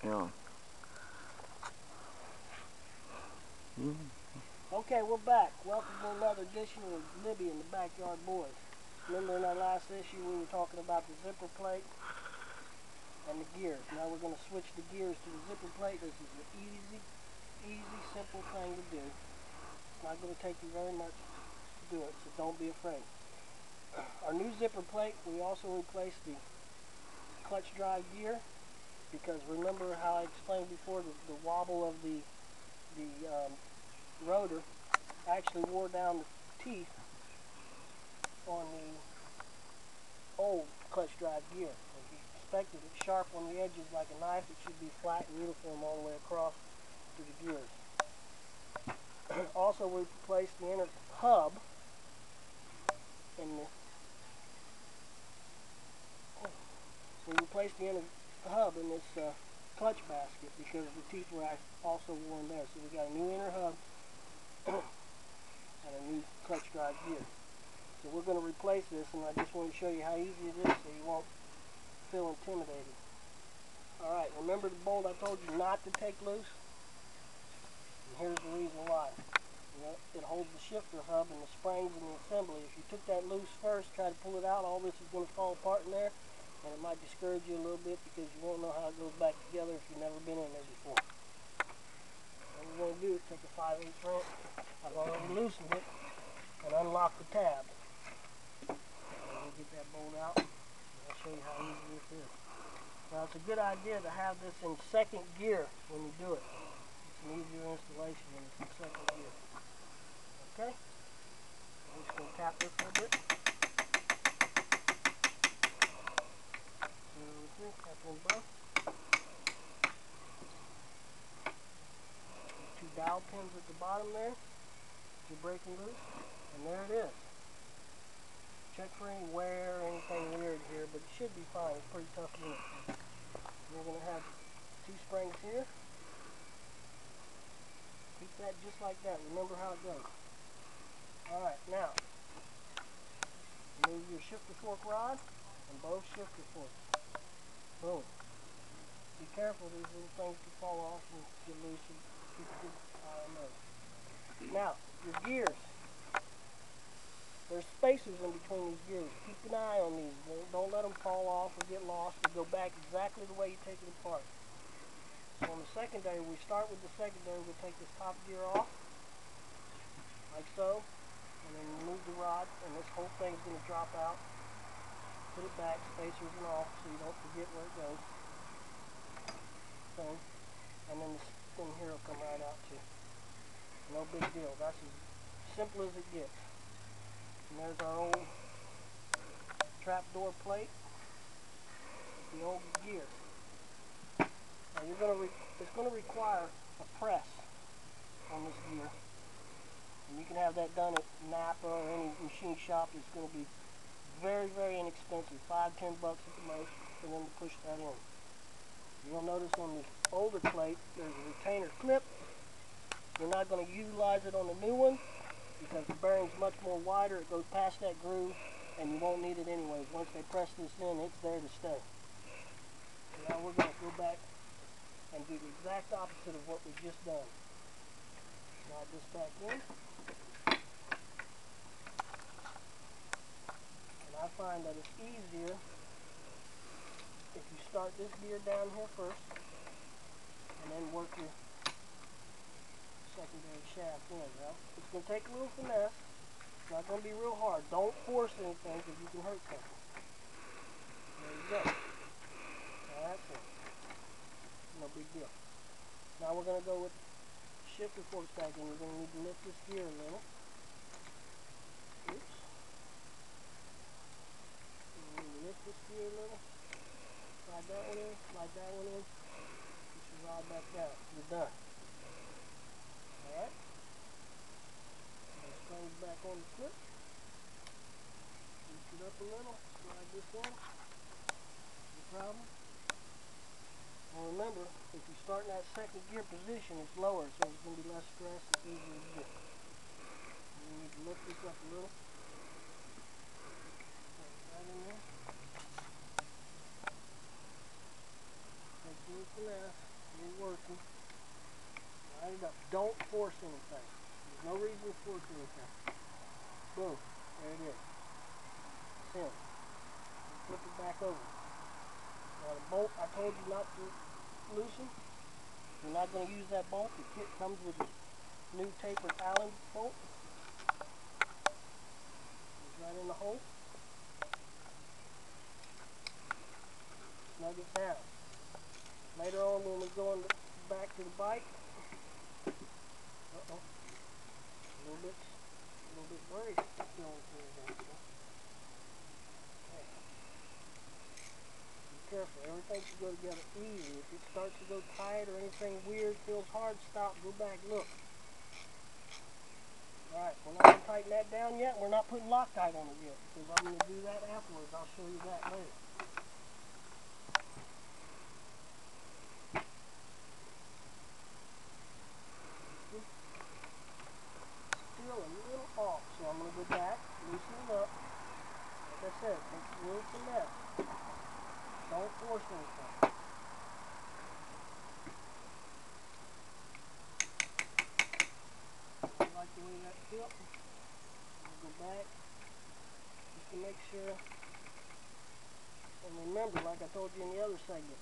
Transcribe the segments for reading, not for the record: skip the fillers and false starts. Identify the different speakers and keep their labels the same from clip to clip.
Speaker 1: Yeah.
Speaker 2: Okay, we're back. Welcome to another edition of Libby and the Backyard Boys. Remember in our last issue we were talking about the zipper plate and the gears. Now we're going to switch the gears to the zipper plate. This is an easy, simple thing to do. It's not going to take you very much to do it, so don't be afraid. Our new zipper plate, we also replaced the clutch drive gear because remember how I explained before the wobble of the rotor actually wore down the teeth on the old clutch drive gear. If you expected it sharp on the edges like a knife, it should be flat and uniform all the way across to the gears. Also, we replaced the inner hub in the this clutch basket because the teeth were also worn there. So we got a new inner hub and a new clutch drive gear. So we're going to replace this, and I just want to show you how easy it is so you won't feel intimidated. Alright, remember the bolt I told you not to take loose? And here's the reason why. You know, it holds the shifter hub and the springs in the assembly. If you took that loose first, try to pull it out, all this is going to fall apart in there, and it might discourage you a little bit because you won't know how it goes back together if you've never been in there before. What we're going to do is take a 5/8 wrench. I've already loosened it and unlock the tab. We'll get that bolt out and I'll show you how easy this is. Now it's a good idea to have this in second gear when you do it. It's an easier installation when it's in second gear. Okay? I'm just going to tap this a little bit. Tap in both. Two dowel pins at the bottom there. You're breaking loose. And there it is. Check for any wear or anything weird here, but it should be fine. It's pretty tough unit. We're going to have two springs here. Keep that just like that. Remember how it goes. Alright, now move your shifter fork rod and both shifter forks. Boom. Be careful, these little things can fall off and get loose and keep a good eye on those. Now, your gears. There's spacers in between these gears. Keep an eye on these. Don't let them fall off or get lost or go back exactly the way you take it apart. So on the secondary, we start with the secondary. We'll take this top gear off, like so, and then remove the rod, and this whole thing is going to drop out. Put it back, spacers and all, so you don't forget where it goes. Thing. And then this thing here will come right out too. No big deal. That's as simple as it gets. And there's our old trapdoor plate with the old gear. Now it's going to require a press on this gear. And you can have that done at Napa or any machine shop. It's going to be very inexpensive. $5–10 at the most for them to push that in. You'll notice on the older plate there's a retainer clip. You're not going to utilize it on the new one because the bearing's much more wider. It goes past that groove and you won't need it anyways. Once they press this in, it's there to stay. So now we're going to go back and do the exact opposite of what we've just done. Slide this back in. And I find that it's easier if you start this gear down here first and then work your secondary shaft in. Now, it's going to take a little finesse. It's not going to be real hard. Don't force anything because you can hurt something. There you go. Now that's it. No big deal. Now we're going to go with shifter forks back in. You're going to need to lift this gear a little. Oops. You need to lift this gear a little. Slide that one in, slide that one in, push your rod back down. You're done. Alright? Springs back on the clip. Lift it up a little, slide this in. No problem. Now remember, if you start in that second gear position, it's lower, so there's going to be less stress. It's easier to get. You need to lift this up a little. Right in there. Take a little finesse. force anything. There's no reason to force anything. Boom. There it is. It's in. Flip it back over. Now the bolt I told you not to loosen. You're not going to use that bolt. The kit comes with a new tapered Allen bolt. It's right in the hole. Snug it down. Later on when we go back to the bike, a little bit blurry still here. Okay. Be careful. Everything should go together easy. If it starts to go tight or anything weird, feels hard, stop, go back, look. Alright, we're not going to tighten that down yet. We're not putting Loctite on it yet, because I'm going to do that afterwards. I'll show you that later. Still a little off, so I'm going to go back, loosen it up. Like I said, it takes a little finesse. Don't force anything. I like the way that felt. I'm going to go back just to make sure. And remember, like I told you in the other segment,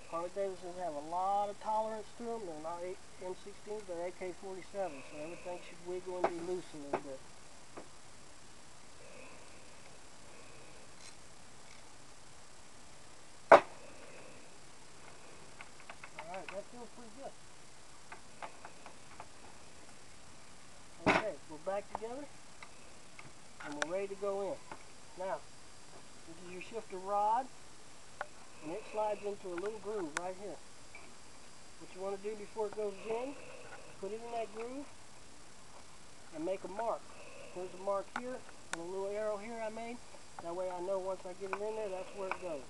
Speaker 2: Harley-Davidsons have a lot of tolerance to them. They're not M16s, they're AK-47, so everything should wiggle and be loose a little bit. Alright, that feels pretty good. Okay, we're back together, and we're ready to go in. Now, this is your shifter rod, and it slides into a little groove right here. What you want to do before it goes in, put it in that groove, and make a mark. There's a mark here, and a little arrow here I made. That way I know once I get it in there, that's where it goes.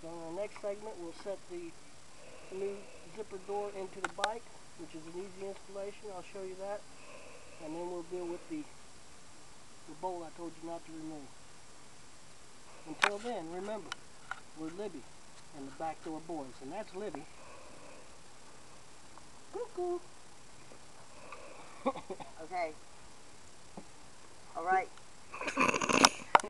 Speaker 2: So in the next segment, we'll set the new zipper door into the bike, which is an easy installation. I'll show you that. And then we'll deal with the bolt I told you not to remove. Until then, remember, we're Libby and the Backdoor Boys, and that's Libby. Cuckoo.
Speaker 1: Okay. All right.